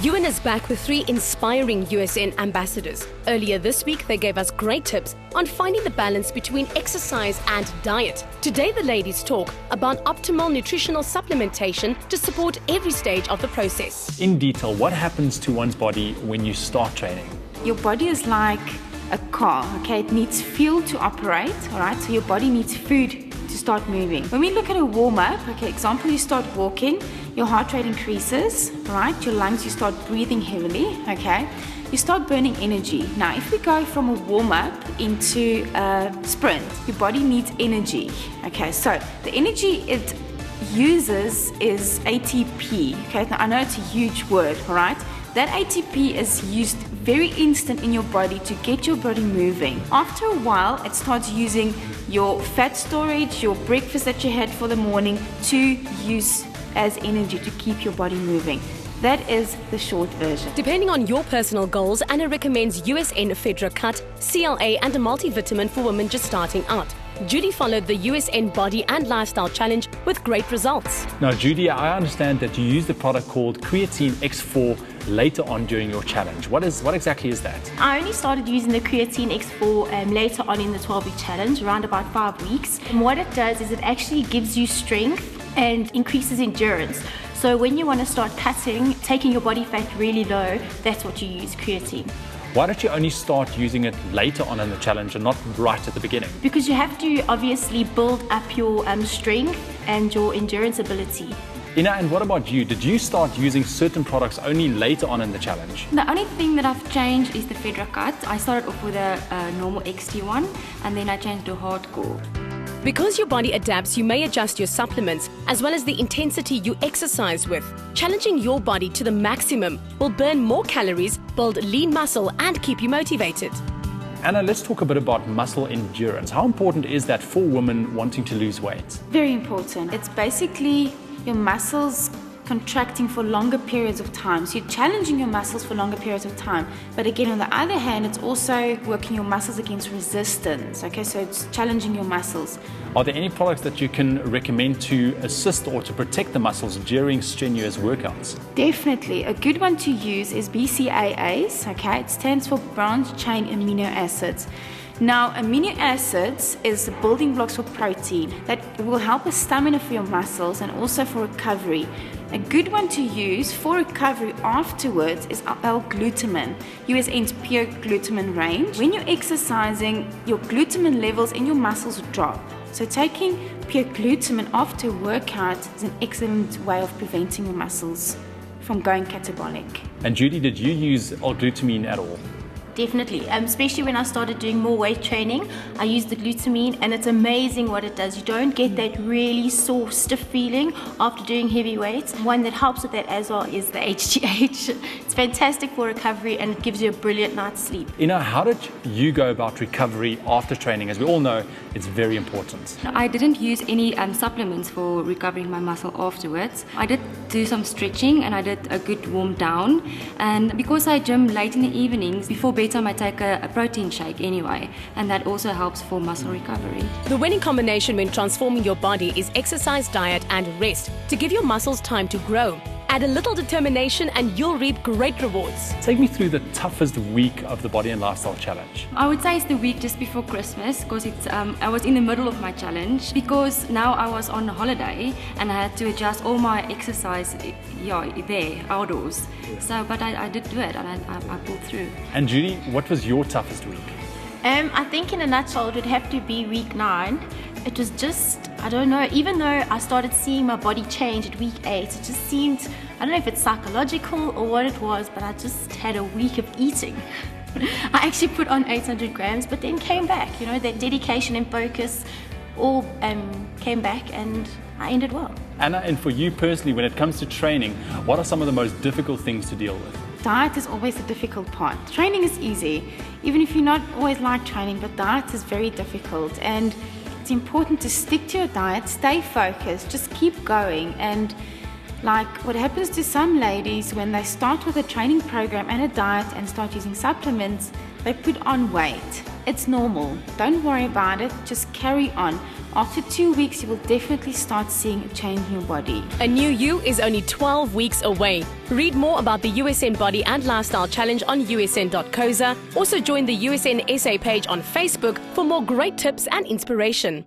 Ewan is back with 3 inspiring USN ambassadors. Earlier this week, they gave us great tips on finding the balance between exercise and diet. Today, the ladies talk about optimal nutritional supplementation to support every stage of the process. In detail, what happens to one's body when you start training? Your body is like a car, okay? It needs fuel to operate, all right? So your body needs food to start moving. When we look at a warm-up, okay, example, you start walking, your heart rate increases, right? Your lungs, you start breathing heavily, okay? You start burning energy. Now, if we go from a warm-up into a sprint, your body needs energy, okay? So the energy it uses is ATP, okay? Now, I know it's a huge word, all right? That ATP is used very instant in your body to get your body moving. After a while, it starts using your fat storage, your breakfast that you had for the morning to use as energy to keep your body moving. That is the short version. Depending on your personal goals, Anna recommends USN Fedra Cut, CLA and a multivitamin for women just starting out. Judy followed the USN Body and Lifestyle Challenge with great results. Now, Judy, I understand that you use the product called Creatine X4 later on during your challenge. What exactly is that? I only started using the Creatine X4 later on in the 12-week challenge, around about 5 weeks. And what it does is it actually gives you strength and increases endurance. So when you want to start cutting, taking your body fat really low, that's what you use, creatine. Why don't you only start using it later on in the challenge and not right at the beginning? Because you have to obviously build up your strength and your endurance ability. Ina, and what about you? Did you start using certain products only later on in the challenge? The only thing that I've changed is the Fedra Cut. I started off with a normal XT one and then I changed to hardcore. Because your body adapts, you may adjust your supplements as well as the intensity you exercise with. Challenging your body to the maximum will burn more calories, build lean muscle and keep you motivated. Anna, let's talk a bit about muscle endurance. How important is that for women wanting to lose weight? Very important. It's basically your muscles contracting for longer periods of time. So you're challenging your muscles for longer periods of time. But again, on the other hand, it's also working your muscles against resistance. Okay, so it's challenging your muscles. Are there any products that you can recommend to assist or to protect the muscles during strenuous workouts? Definitely. A good one to use is BCAAs. Okay, it stands for branched chain amino acids. Now, amino acids is the building blocks for protein that will help with stamina for your muscles and also for recovery. A good one to use for recovery afterwards is L-glutamine, USN's pure glutamine range. When you're exercising, your glutamine levels in your muscles drop. So taking pure glutamine after a workout is an excellent way of preventing your muscles from going catabolic. And Judy, did you use L-glutamine at all? Definitely, especially when I started doing more weight training, I used the glutamine and it's amazing what it does. You don't get that really sore, stiff feeling after doing heavy weights. One that helps with that as well is the HGH. It's fantastic for recovery and it gives you a brilliant night's sleep. Ina, how did you go about recovery after training? As we all know, it's very important. I didn't use any supplements for recovering my muscle afterwards. I did do some stretching and I did a good warm down. And because I gym late in the evenings, before bedtime I take a protein shake anyway, and that also helps for muscle recovery. The winning combination when transforming your body is exercise, diet and rest to give your muscles time to grow. Add a little determination and you'll reap great rewards. Take me through the toughest week of the Body and Lifestyle Challenge. I would say it's the week just before Christmas because I was in the middle of my challenge because now I was on holiday and I had to adjust all my exercise there outdoors. So, but I did do it and I pulled through. And Judy, what was your toughest week? I think in a nutshell it would have to be week 9. It was just, I don't know, even though I started seeing my body change at week 8, it just seemed, I don't know if it's psychological or what it was, but I just had a week of eating. I actually put on 800 grams, but then came back, you know, that dedication and focus all came back and I ended well. Anna, and for you personally, when it comes to training, what are some of the most difficult things to deal with? Diet is always the difficult part. Training is easy, even if you're not always like training, but diet is very difficult. And it's important to stick to your diet, stay focused, just keep going. And Like what happens to some ladies when they start with a training program and a diet and start using supplements, they put on weight. It's normal. Don't worry about it. Just carry on. After 2 weeks, you will definitely start seeing a change in your body. A new you is only 12 weeks away. Read more about the USN Body and Lifestyle Challenge on usn.coza. Also join the USN SA page on Facebook for more great tips and inspiration.